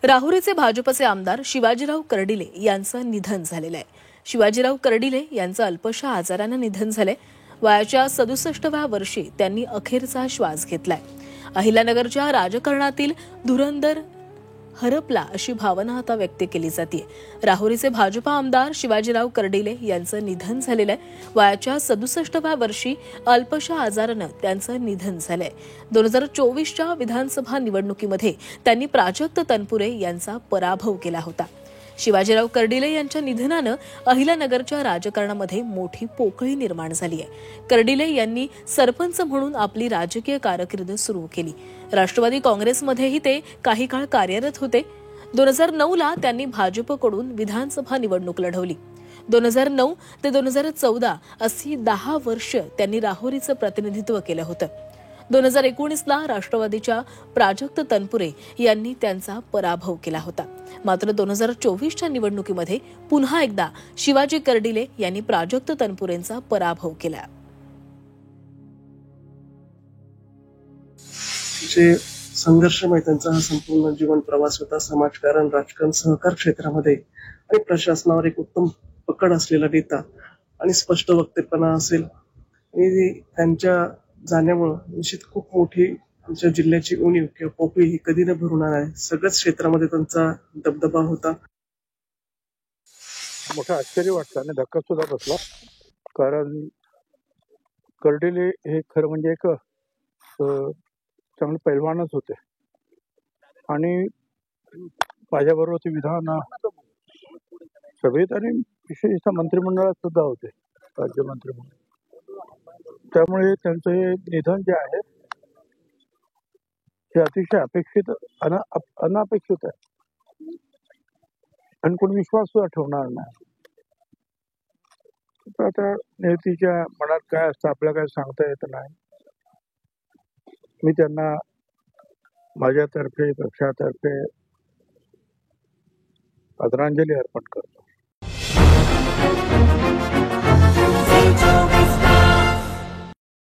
राहुरीचे भाजपचे आमदार शिवाजीराव कर्डिले यांचं निधन झालेलं आहे। शिवाजीराव कर्डिले यांचं अल्पशा आजारानं निधन झालंय। वयाच्या 67व्या वर्षी त्यांनी अखेरचा श्वास घेतलाय। अहिल्यानगरच्या राजकारणातील धुरंधर हरपला अशी भावना आता व्यक्त केली जाते। राहुरीचे भाजपा आमदार शिवाजीराव कर्डिले यांचं निधन झालेलं आहे। वयाच्या 67व्या वर्षी अल्पशा आजारानं त्यांचं निधन झालंय। 2024च्या विधानसभा निवडणुकीमध्ये त्यांनी प्राजक्त तनपुरे यांचा पराभव केला होता। शिवाजीराव कर्डिले यांच्या निधनानं अहिल्यानगरच्या राजकारणामध्ये मोठी पोकळी निर्माण झाली आहे। कर्डिले यांनी सरपंच म्हणून आपली राजकीय कारकीर्द सुरू केली। राष्ट्रवादी काँग्रेसमध्येही ते काही काळ कार्यरत होते। 2009ला त्यांनी भाजपकडून विधानसभा निवडणूक लढवली। 2009 ते 2014 अशी 10 वर्ष त्यांनी राहुरीचं प्रतिनिधित्व केलं होतं। 2019ला राष्ट्रवादीच्या प्राजक्त तनपुरे यांनी त्यांचा पराभव केला होता। मात्र 2024च्या निवडणुकीमध्ये पुन्हा एकदा शिवाजी कर्डिले यांनी प्राजक्त तनपुरेंचा पराभव केला। संघर्षमय त्यांचा हा संपूर्ण जीवन प्रवास होता। समाजकारण, राजकारण, सहकार क्षेत्रामध्ये आणि प्रशासनावर एक उत्तम पकड असलेला नेता आणि स्पष्ट वक्तेपणा असेल आणि त्यांच्या जाण्यामुळे निश्चित खूप मोठी आमच्या जिल्ह्याची उणीव किंवा पोकळी ही कधी न भरणार आहे। सगळ्याच क्षेत्रामध्ये त्यांचा दबदबा होता। मोठं आश्चर्य वाटतं आणि धक्का सुद्धा बसला, कारण कर्डिले हे खरं म्हणजे एक चांगले पैलवानच होते आणि माझ्याबरोबर ते विधान सभेत आणि विशेषतः मंत्रिमंडळात सुद्धा होते, राज्यमंत्री म्हणून। त्यामुळे त्यांचं हे निधन जे आहे हे अतिशय अपेक्षित अनपेक्षित आहे आणि कोणी विश्वास सुद्धा ठेवणार नाही। आता नेत्याच्या मनात काय असतं आपल्याला काय सांगता येत नाही। मी त्यांना माझ्यातर्फे, पक्षातर्फे आदरांजली अर्पण करतो।